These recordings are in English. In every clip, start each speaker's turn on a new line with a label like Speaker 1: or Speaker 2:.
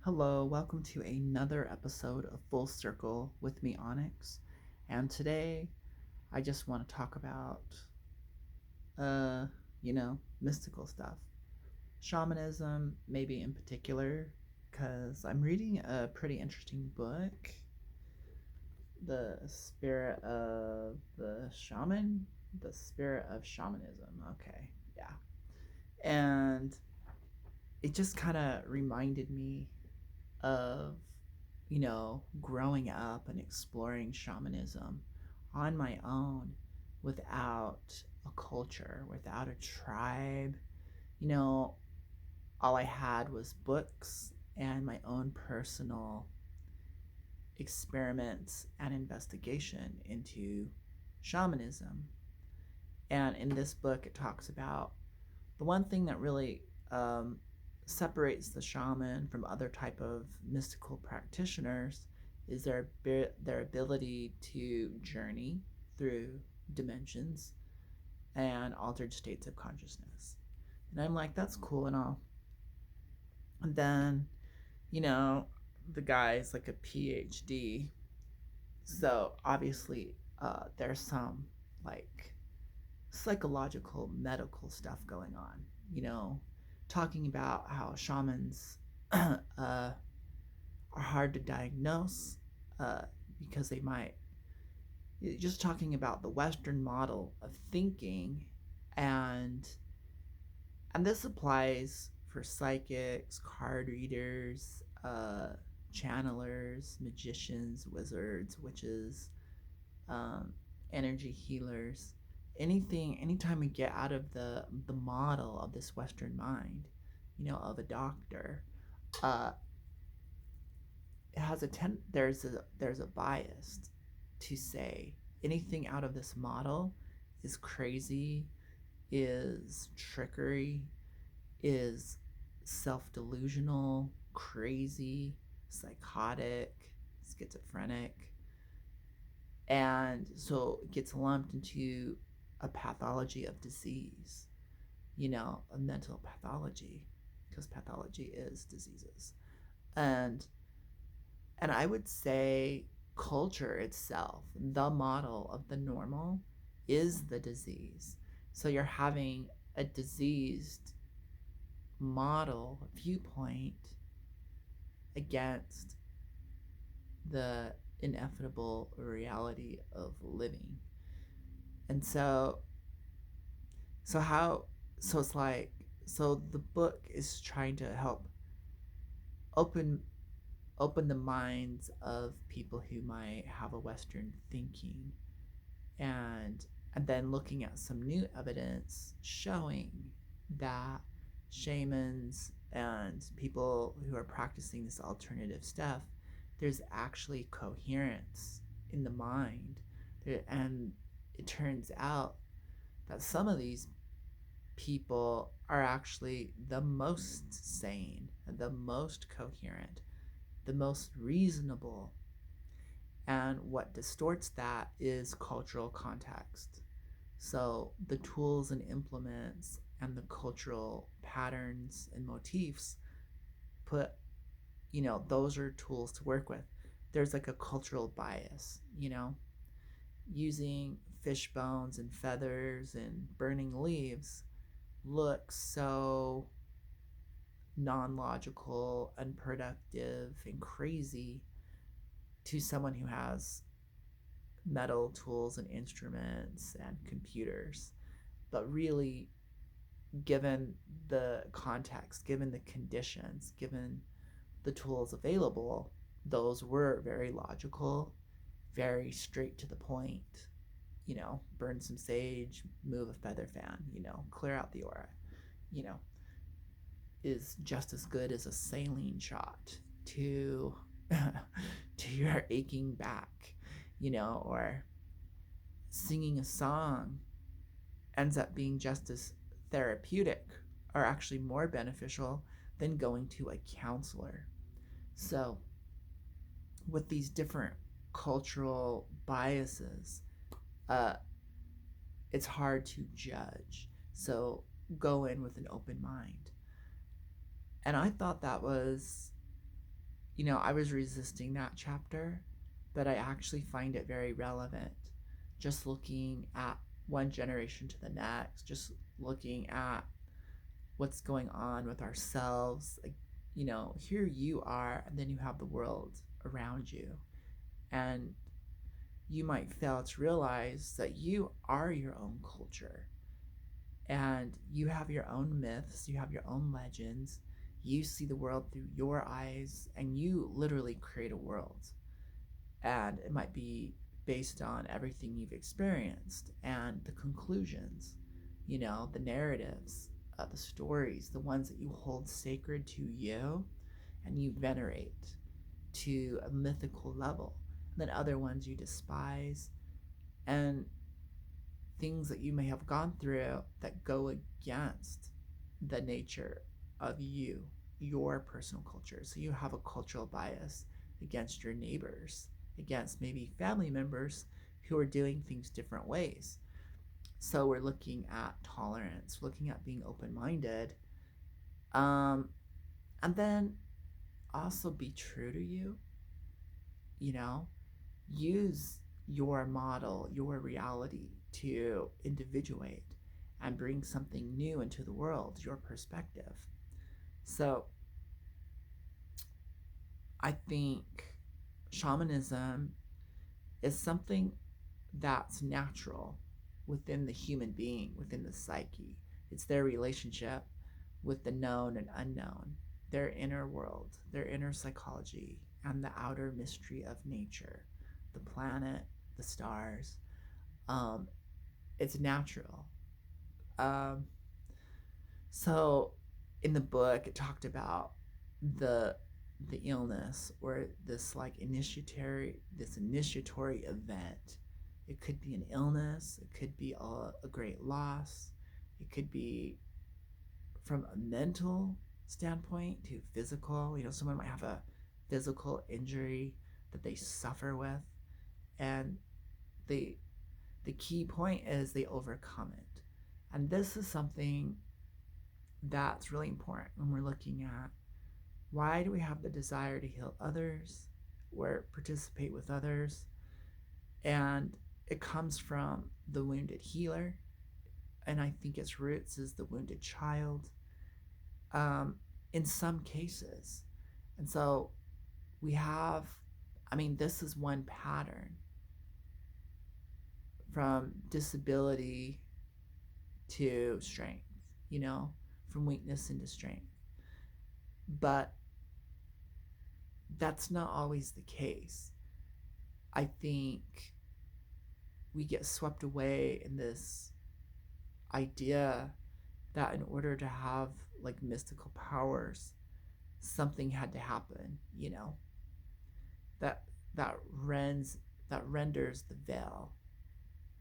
Speaker 1: Hello, welcome to another episode of Full Circle with me, Onyx. And today I just want to talk about, uh, mystical stuff. Shamanism, maybe in particular, because I'm reading a pretty interesting book, The Spirit of the Shaman, The Spirit of Shamanism. Okay, yeah. And it just kind of reminded me of growing up and exploring shamanism on my own without a culture, without a tribe. You know, all I had was books and my own personal experiments and investigation into shamanism. And in this book, it talks about the one thing that really separates the shaman from other type of mystical practitioners is their ability to journey through dimensions and altered states of consciousness. And I'm like, that's cool and all. And then, you know, the guy's like a PhD. So obviously, there's some like psychological medical stuff going on, you know, talking about how shamans are hard to diagnose uh, because they might, just talking about the Western model of thinking, and and this applies for psychics, card readers, channelers, magicians, wizards, witches, um, energy healers, anytime we get out of the model of this Western mind, of a doctor, uh, it has there's a bias to say anything out of this model is crazy, is trickery, is self-delusional, crazy, psychotic, schizophrenic, and so it gets lumped into a pathology of disease, a mental pathology, because pathology is diseases. And and I would say culture itself, the model of the normal, is the disease. So you're having a diseased model viewpoint against the inevitable reality of living. And so how so it's like so the book is trying to help open open the minds of people who might have a Western thinking, and then looking at some new evidence showing that shamans and people who are practicing this alternative stuff, there's actually coherence in the mind. And it turns out that some of these people are actually the most sane, the most coherent, the most reasonable. And what distorts that is cultural context. So the tools and implements and the cultural patterns and motifs put, those are tools to work with. There's like a cultural bias, using fish bones and feathers and burning leaves looks so non-logical, unproductive, and crazy to someone who has metal tools and instruments and computers. But really, given the context, given the conditions, given the tools available, those were very logical, very straight to the point. Burn some sage, move a feather fan, clear out the aura, you know, is just as good as a saline shot to to your aching back, or singing a song ends up being just as therapeutic, or actually more beneficial than going to a counselor. So, with these different cultural biases, uh, it's hard to judge. So, go in with an open mind. And I thought that was I was resisting that chapter, but I actually find it very relevant. Just looking at one generation to the next, just looking at what's going on with ourselves. Like, here you are, and then you have the world around you. And you might fail to realize that you are your own culture, and you have your own myths, you have your own legends. You see the world through your eyes, and you literally create a world. And it might be based on everything you've experienced and the conclusions, the narratives, the stories, the ones that you hold sacred to you and you venerate to a mythical level, and then other ones you despise, and things that you may have gone through that go against the nature of you, your personal culture. So you have a cultural bias against your neighbors, against maybe family members who are doing things different ways. So we're looking at tolerance, looking at being open minded, um, and then also be true to you, you know, use your model, your reality to individuate and bring something new into the world, your perspective. So I think shamanism is something that's natural within the human being, within the psyche. It's their relationship with the known and unknown, their inner world, their inner psychology, and the outer mystery of nature, the planet, the stars. Um, it's natural. Um, so in the book, it talked about the the illness, or this initiatory event. It could be an illness, it could be a great loss, it could be from a mental standpoint to physical. Someone might have a physical injury that they suffer with, and they the key point is they overcome it. And this is something that's really important when we're looking at why do we have the desire to heal others or participate with others. And it comes from the wounded healer, and I think its roots is the wounded child, in some cases. And so we have, this is one pattern, from disability to strength, from weakness into strength. But that's not always the case. I think we get swept away in this idea that in order to have like mystical powers, something had to happen, that that rends that renders the veil,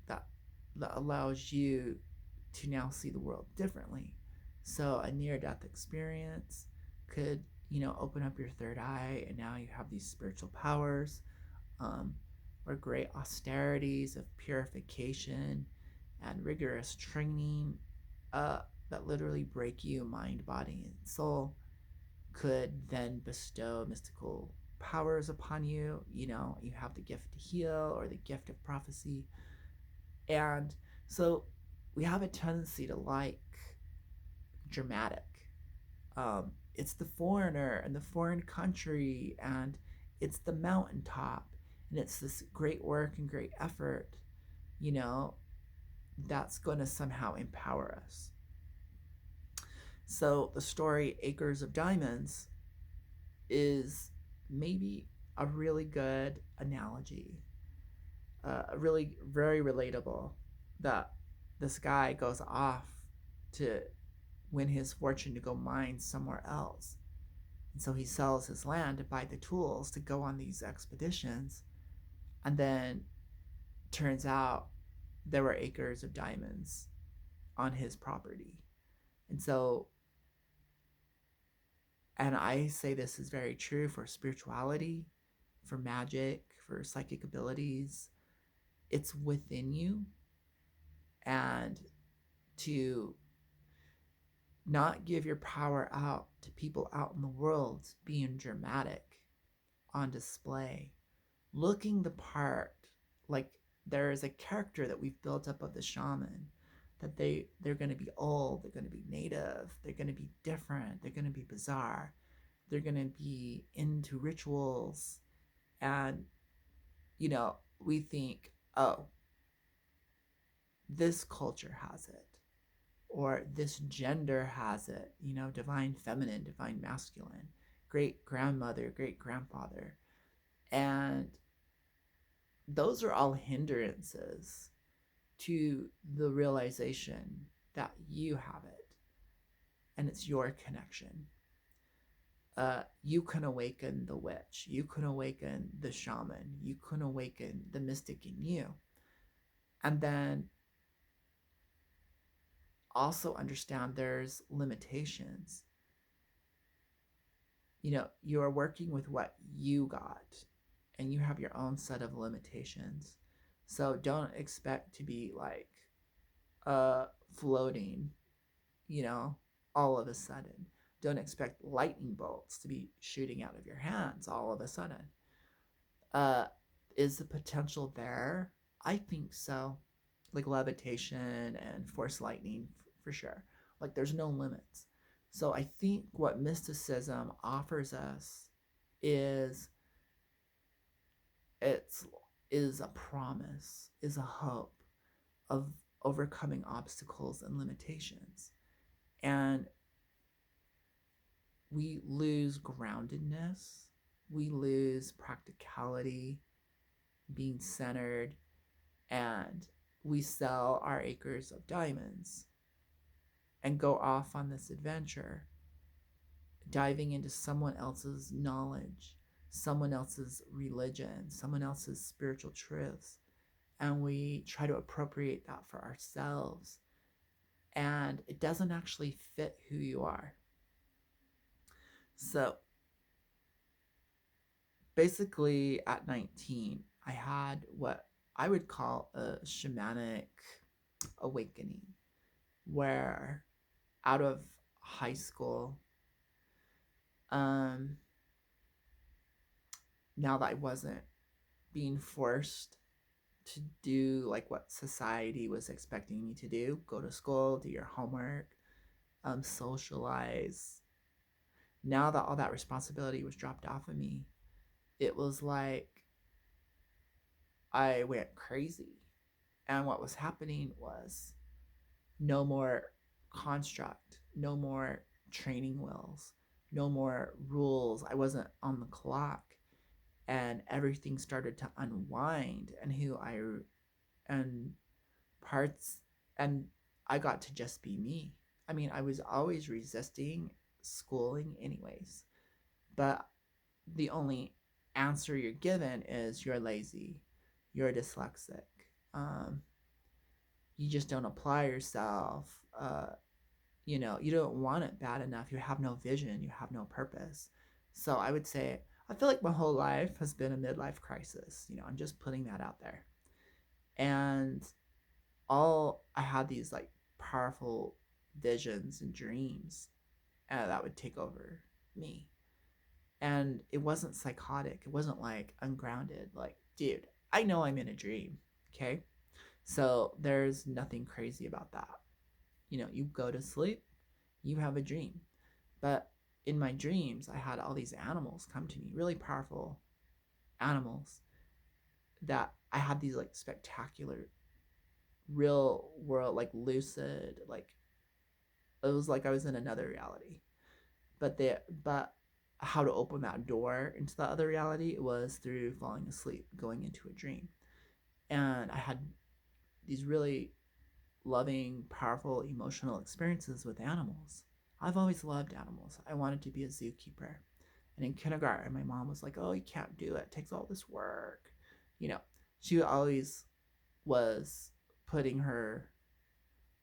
Speaker 1: that that allows you to now see the world differently. So a near death experience could, open up your third eye, and now you have these spiritual powers, um, or great austerities of purification and rigorous training, that literally break you mind, body, and soul, could then bestow mystical powers upon you. You have the gift to heal or the gift of prophecy. And so we have a tendency to like dramatic. It's the foreigner and the foreign country, and it's the mountaintop, and it's this great work and great effort, you know, that's going to somehow empower us. So the story Acres of Diamonds is maybe a really good analogy, really very relatable, that this guy goes off to win his fortune to go mine somewhere else. And so he sells his land to buy the tools to go on these expeditions. And then turns out there were acres of diamonds on his property. And so, and I say this is very true for spirituality, for magic, for psychic abilities. It's within you. And to not give your power out to people out in the world being dramatic, on display, looking the part. Like, there is a character that we've built up of the shaman, that they're going to be old, they're going to be native, they're going to be different, they're going to be bizarre, they're going to be into rituals. And we think, oh, this culture has it, or this gender has it, divine feminine, divine masculine, great grandmother, great grandfather. And those are all hindrances to the realization that you have it, and it's your connection. You can awaken the witch, you can awaken the shaman, you can awaken the mystic in you. And then also understand there's limitations. You are working with what you got, and you have your own set of limitations. So don't expect to be like floating, you know, all of a sudden. Don't expect lightning bolts to be shooting out of your hands all of a sudden. Uh, is the potential there? I think so. Like levitation and force lightning, for sure. Like, there's no limits. So I think what mysticism offers us is it's is a promise, is a hope of overcoming obstacles and limitations. And we lose groundedness, we lose practicality, being centered, and we sell our acres of diamonds and go off on this adventure, diving into someone else's knowledge, someone else's religion, someone else's spiritual truths, and we try to appropriate that for ourselves. And it doesn't actually fit who you are. So basically, at 19, I had what I would call a shamanic awakening, where out of high school, um, now that I wasn't being forced to do like what society was expecting me to do, go to school, do your homework, socialize. Now that all that responsibility was dropped off of me, it was like I went crazy. And what was happening was no more construct, no more training wheels, no more rules. I wasn't on the clock, and everything started to unwind, and parts, and I got to just be me. I mean, I was always resisting schooling anyways, but the only answer you're given is you're lazy, you're dyslexic, um, you just don't apply yourself, you don't want it bad enough, you have no vision, you have no purpose. So I would say I feel like my whole life has been a midlife crisis. I'm just putting that out there. And I had these like powerful visions and dreams that would take over me. And it wasn't psychotic. It wasn't like ungrounded. Like, dude, I know I'm in a dream. Okay. So there's nothing crazy about that. You go to sleep, you have a dream. But in my dreams, I had all these animals come to me, really powerful animals, that I had these like spectacular, real world, like lucid, like it was like I was in another reality. But how to open that door into the other reality was through falling asleep, going into a dream. And I had these really loving, powerful, emotional experiences with animals. I've always loved animals. I wanted to be a zookeeper. And in kindergarten, my mom was like, "Oh, you can't do it. It takes all this work." You know, she always was putting her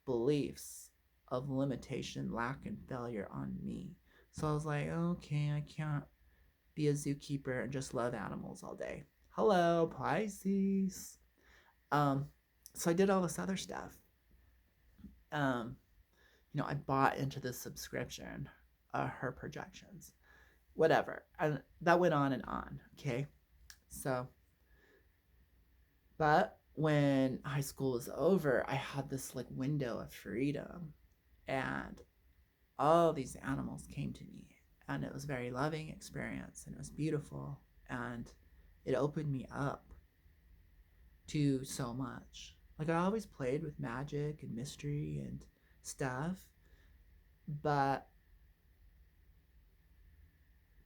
Speaker 1: beliefs of limitation, lack, and failure on me. So I was like, okay, I can't be a zookeeper and just love animals all day. Hello, Pisces. Um, so I did all this other stuff. I bought into this subscription, her projections, whatever. And that went on and on. Okay. So, but when high school was over, I had this like window of freedom, and all these animals came to me, and it was a very loving experience, and it was beautiful, and it opened me up to so much. Like I always played with magic and mystery and stuff, but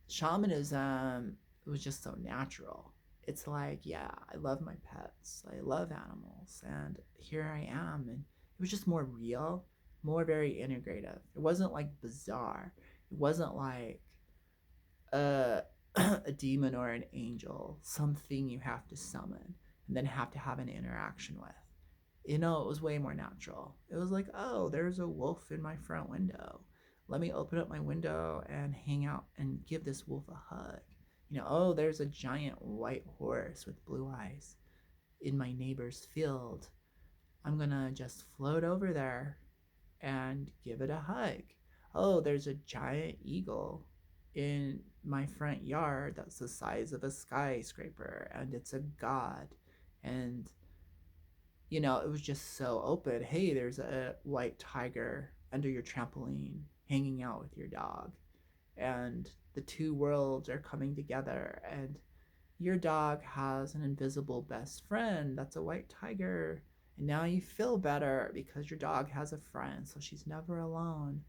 Speaker 1: shamanism was just so natural. It's like, yeah, I love my pets, I love animals, and here I am. And it was just more real, more very integrative. It wasn't like bizarre. It wasn't like a, a demon or an angel, something you have to summon and then have to have an interaction with. You know, it was way more natural. It was like, oh, there's a wolf in my front window. Let me open up my window and hang out and give this wolf a hug. You know, oh, there's a giant white horse with blue eyes in my neighbor's field. I'm gonna just float over there and give it a hug. Oh, there's a giant eagle in my front yard that's the size of a skyscraper, and it's a god. And you know, it was just so open. Hey, there's a white tiger under your trampoline hanging out with your dog. And the two worlds are coming together. And your dog has an invisible best friend that's a white tiger. And now you feel better because your dog has a friend, so she's never alone.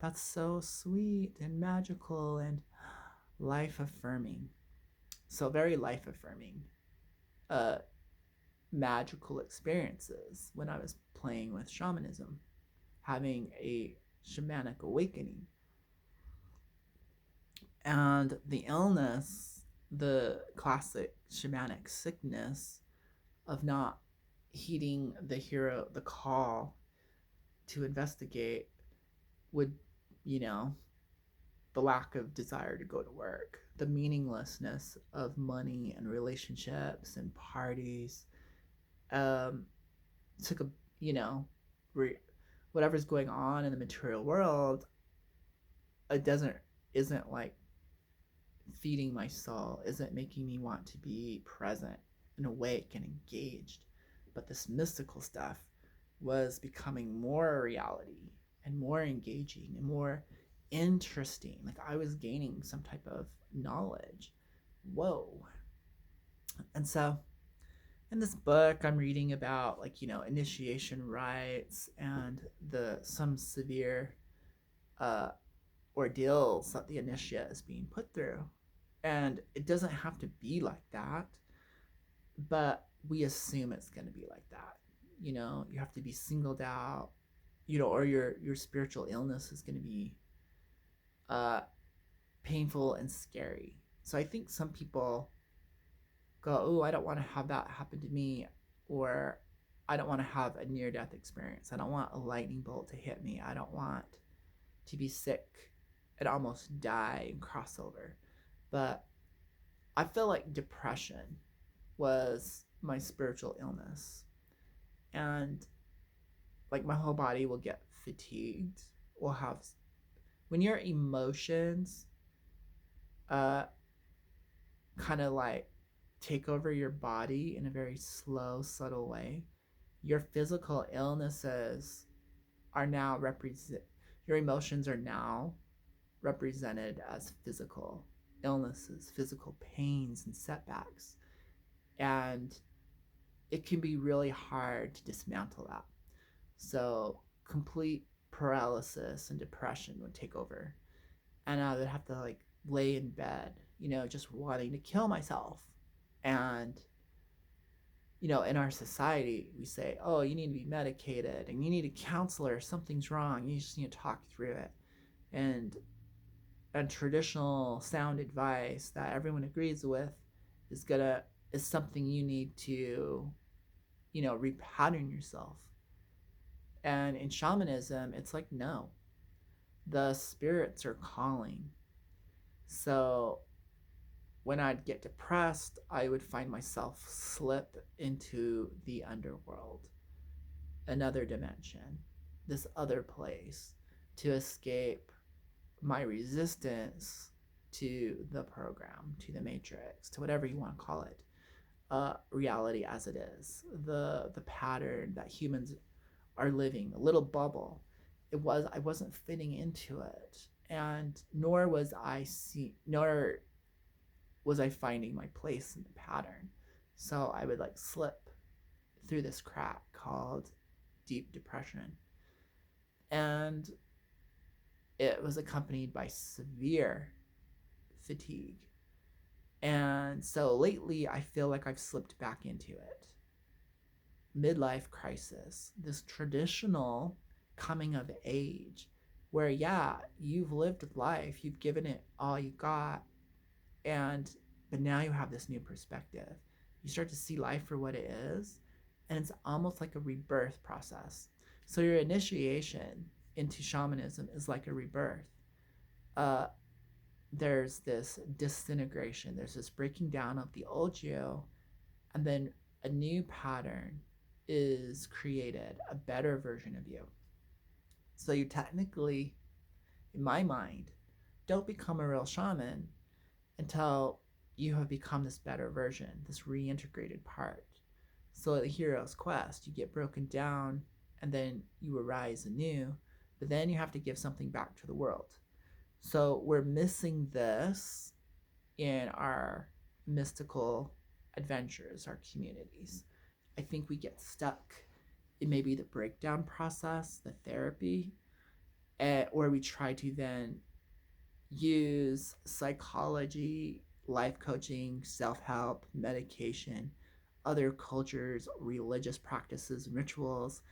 Speaker 1: That's so sweet and magical and life affirming. So, very life affirming. Uh, Magical experiences when I was playing with shamanism, having a shamanic awakening. And the illness, the classic shamanic sickness of not heeding the call to investigate, would, you know, the lack of desire to go to work, the meaninglessness of money and relationships and parties, um, took a, you know, re- whatever's going on in the material world, it doesn't isn't like feeding my soul, isn't making me want to be present and awake and engaged. But this mystical stuff was becoming more a reality and more engaging and more interesting. Like I was gaining some type of knowledge. Whoa. And so in this book I'm reading about, like, you know, initiation rites and the some severe uh ordeals that the initiate is being put through. And it doesn't have to be like that, but we assume it's going to be like that. You know, you have to be singled out, you know, or your spiritual illness is going to be uh painful and scary. So I think some people go, oh, I don't want to have that happen to me, or I don't want to have a near death experience. I don't want a lightning bolt to hit me. I don't want to be sick and almost die and cross over. But I feel like depression was my spiritual illness. And like my whole body will get fatigued. Will have, when your emotions uh kind of like take over your body in a very slow, subtle way, your physical illnesses are now represent your emotions are now represented as physical illnesses, physical pains and setbacks. And it can be really hard to dismantle that. So complete paralysis and depression would take over. And I would have to like lay in bed, you know, just wanting to kill myself. And, you know, in our society, we say, oh, you need to be medicated and you need a counselor. Something's wrong. You just need to talk through it. And traditional sound advice that everyone agrees with is gonna is something you need to, you know, repattern yourself. And in shamanism, it's like, no, the spirits are calling. So when I'd get depressed, I would find myself slip into the underworld, another dimension, this other place, to escape my resistance to the program, to the matrix, to whatever you want to call it, reality as it is, the pattern that humans are living, the little bubble. I wasn't fitting into it, and nor was I finding my place in the pattern. So I would like slip through this crack called deep depression. And it was accompanied by severe fatigue. And so lately, I feel like I've slipped back into it. Midlife crisis, this traditional coming of age, where, yeah, you've lived life, you've given it all you got, and but now you have this new perspective. You start to see life for what it is, and it's almost like a rebirth process. So your initiation into shamanism is like a rebirth. Uh, there's this disintegration, there's this breaking down of the old you, and then a new pattern is created, a better version of you. So you technically, in my mind, don't become a real shaman until you have become this better version, this reintegrated part. So at the hero's quest, you get broken down and then you arise anew, but then you have to give something back to the world. So we're missing this in our mystical adventures, our communities. I think we get stuck in maybe the breakdown process, the therapy, or we try to then use psychology, life coaching, self help, medication, other cultures, religious practices, and rituals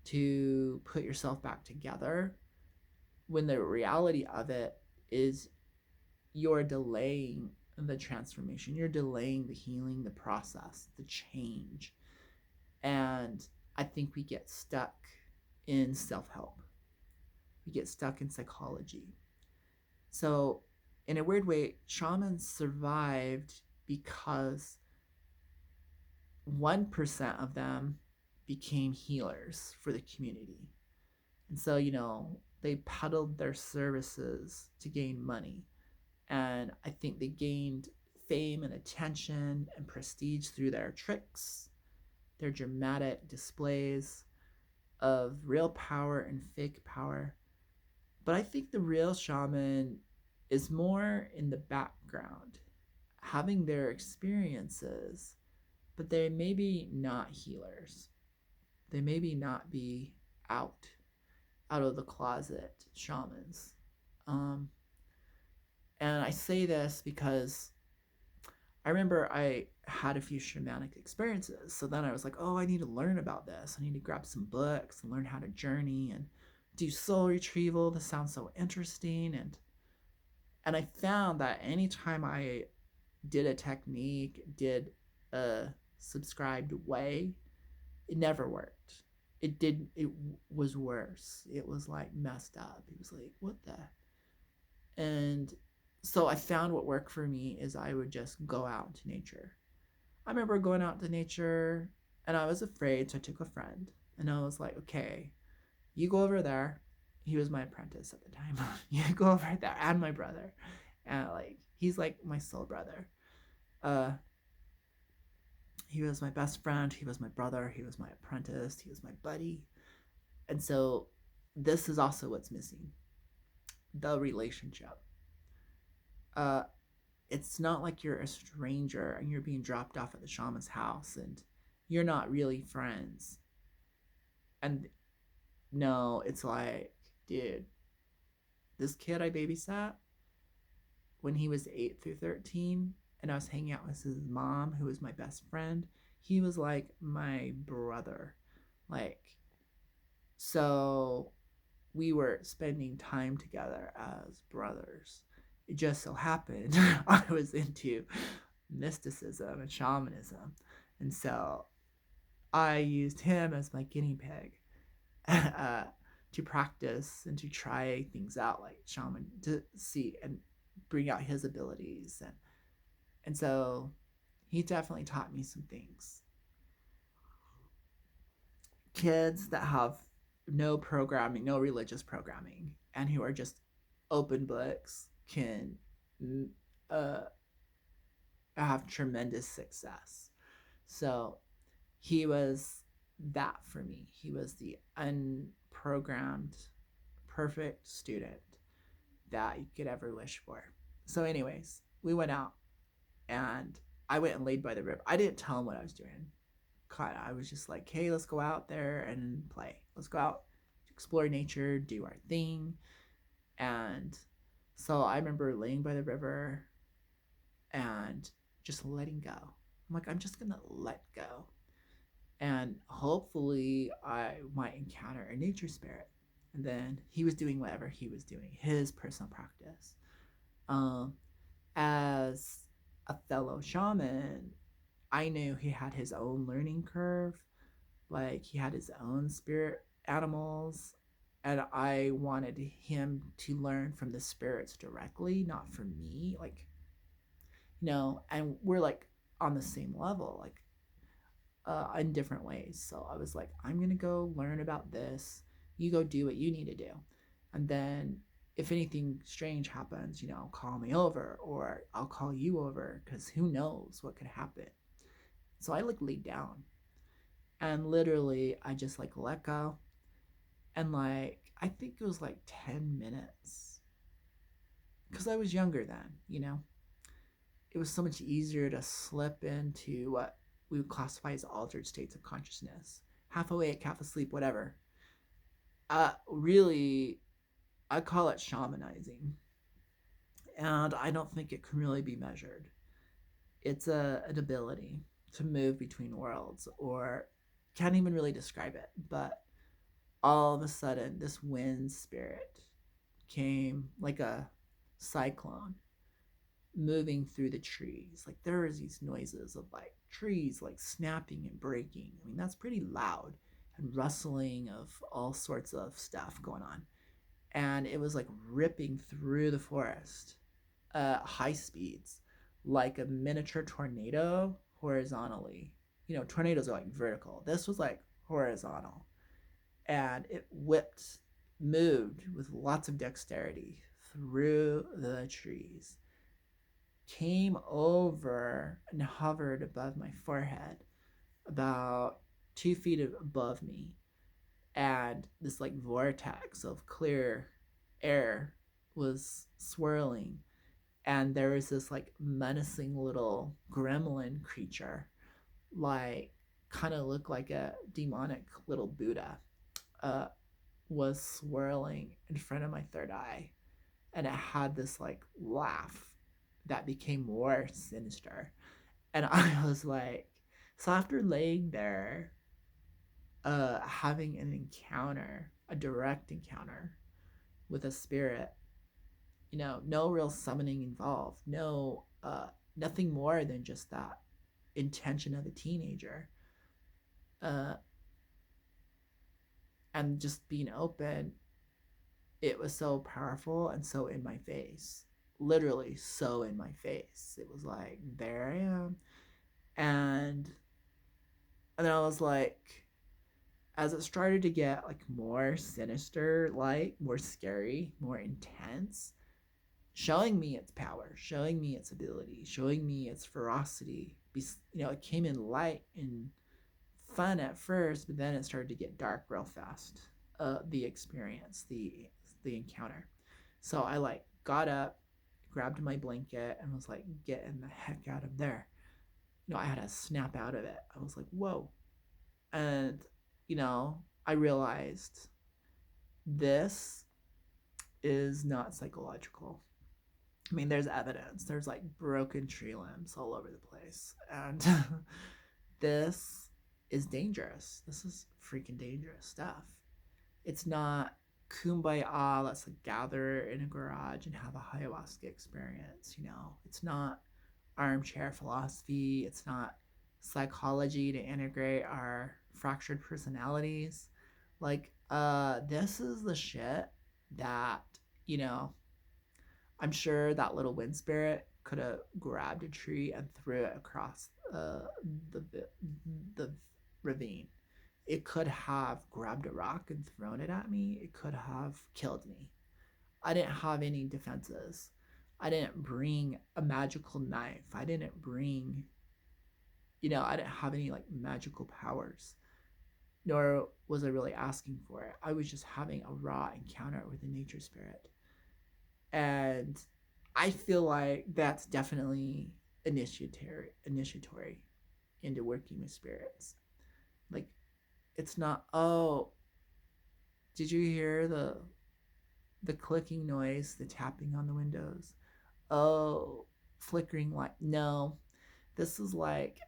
Speaker 1: to put yourself back together, when the reality of it is you're delaying the transformation, you're delaying the healing, the process, the change. And I think we get stuck in self help, we get stuck in psychology. So, in a weird way, shamans survived because 1% of them became healers for the community. And so, they peddled their services to gain money. And I think they gained fame and attention and prestige through their tricks, their dramatic displays of real power and fake power. But I think the real shaman is more in the background, having their experiences, but they maybe not healers. They maybe not be out of the closet shamans. Um, and I say this because I remember I had a few shamanic experiences. So then I was like, oh, I need to learn about this. I need to grab some books and learn how to journey and do soul retrieval. This sounds so interesting. And I found that anytime I did a technique, did a subscribed way, it never worked. It was worse. It was like messed up. It was like, what the? And so I found what worked for me is I would just go out into nature. I remember going out to nature and I was afraid, so I took a friend and I was like, okay, you go over there. He was my apprentice at the time. You go over there, and my brother. And like he's like my soul brother. Uh he was my best friend, he was my brother, he was my apprentice, he was my buddy. And so this is also what's missing. The relationship. Uh it's not like you're a stranger and you're being dropped off at the shaman's house and you're not really friends. And no, it's like, dude, this kid I babysat when he was 8 through 13, and I was hanging out with his mom, who was my best friend, he was like my brother. Like, so we were spending time together as brothers. It just so happened I was into mysticism and shamanism. And so I used him as my guinea pig to practice and to try things out like shaman to see and bring out his abilities. And so he definitely taught me some things. Kids that have no programming, no religious programming, and who are just open books can uh, have tremendous success. So he was that for me. He was the unprogrammed, perfect student that you could ever wish for. So, anyways, we went out and I went and laid by the river. I didn't tell him what I was doing. I was just like, hey, let's go out there and play. Let's go out, explore nature, do our thing. And so I remember laying by the river and just letting go. I'm like, I'm just going to let go. And hopefully I might encounter a nature spirit. And then he was doing whatever he was doing, his personal practice. Um, as a fellow shaman, I knew he had his own learning curve. Like he had his own spirit animals. And I wanted him to learn from the spirits directly, not from me. Like, and we're like on the same level. Like, in different ways. So I was like, I'm going to go learn about this. You go do what you need to do. And then if anything strange happens, call me over or I'll call you over because who knows what could happen. So I like laid down and literally I just like let go. And like, I think it was like 10 minutes because I was younger then. It was so much easier to slip into what we would classify as altered states of consciousness, half awake, half asleep, whatever. Really, I call it shamanizing, and I don't think it can really be measured. It's an ability to move between worlds, or can't even really describe it. But all of a sudden, this wind spirit came like a cyclone moving through the trees. Like there was these noises of like trees like snapping and breaking. I mean, that's pretty loud, and rustling of all sorts of stuff going on. And it was like ripping through the forest, high speeds, like a miniature tornado horizontally. Tornadoes are like vertical. This was like horizontal. And it moved with lots of dexterity through the trees, came over and hovered above my forehead, about 2 feet above me. And this like vortex of clear air was swirling. And there was this like menacing little gremlin creature, like kind of looked like a demonic little Buddha, uh, was swirling in front of my third eye. And it had this like laugh that became more sinister. And I was like, so after laying there, having an encounter, a direct encounter with a spirit, no real summoning involved, nothing more than just that intention of a teenager, uh, and just being open, it was so powerful and so in my face, literally so in my face. It was like, there I am. And then I was like, as it started to get like more sinister, like more scary, more intense, showing me its power, showing me its ability, showing me its ferocity. It came in light and fun at first, but then it started to get dark real fast. The experience, the encounter. So I like got up, grabbed my blanket, and was like, getting the heck out of there. I had to snap out of it. I was like, whoa. And, I realized this is not psychological. I mean, there's evidence. There's like broken tree limbs all over the place. And this is dangerous. This is freaking dangerous stuff. It's not kumbaya, let's like gather in a garage and have a ayahuasca experience. It's not armchair philosophy. It's not psychology to integrate our fractured personalities. Like, this is the shit that, you know, I'm sure that little wind spirit could have grabbed a tree and threw it across the the ravine. It could have grabbed a rock and thrown it at me. It could have killed me. I didn't have any defenses. I didn't bring a magical knife. I didn't bring, I didn't have any like magical powers, nor was I really asking for it. I was just having a raw encounter with the nature spirit. And I feel like that's definitely initiatory into working with spirits. Like, it's not, oh, did you hear the clicking noise, the tapping on the windows? Oh, flickering light. No, this is like,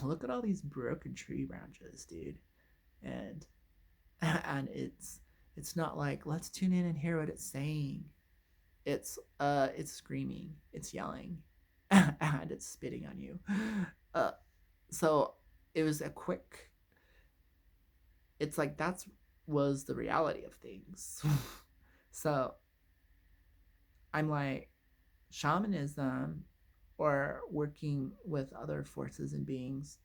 Speaker 1: look at all these broken tree branches, dude. And and it's not like, let's tune in and hear what it's saying. It's screaming, it's yelling, and it's spitting on you. Uh, so it was a quick. It's like that's was the reality of things. So I'm like, shamanism or working with other forces and beings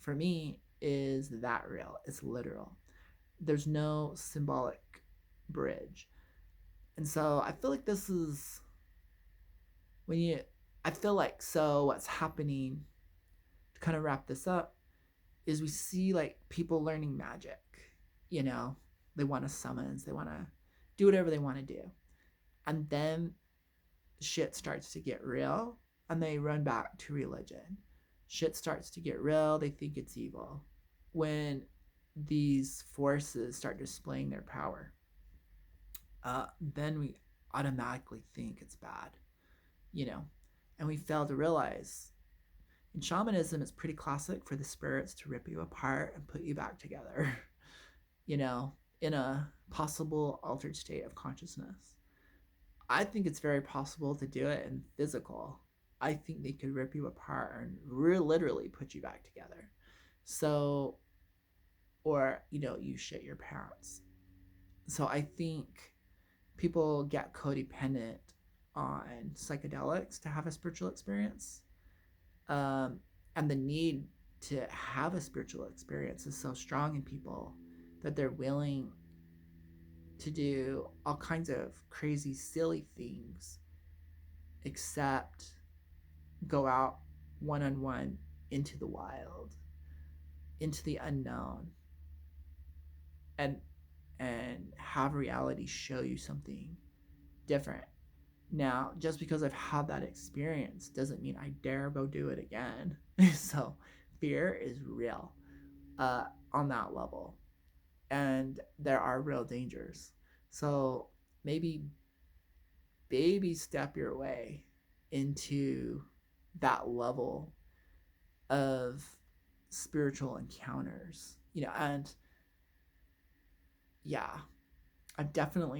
Speaker 1: for me is that real. It's literal. There's no symbolic bridge. And so I feel like this is when you I feel like, so what's happening to kind of wrap this up is we see like people learning magic, you know, they want to summons, they want to do whatever they want to do. And then shit starts to get real and they run back to religion. Shit starts to get real, they think it's evil. When these forces start displaying their power, then we automatically think it's bad, you know, and we fail to realize in shamanism, it's pretty classic for the spirits to rip you apart and put you back together, you know, in a possible altered state of consciousness. I think it's very possible to do it in physical. I think they could rip you apart and literally put you back together. So, or, you shit your pants. So I think people get codependent on psychedelics to have a spiritual experience. And the need to have a spiritual experience is so strong in people that they're willing to do all kinds of crazy, silly things, except go out one on one into the wild, into the unknown, and have reality show you something different. Now, just because I've had that experience doesn't mean I dare go do it again. So fear is real on that level. And there are real dangers. So maybe baby step your way into that level of spiritual encounters. And yeah, I've definitely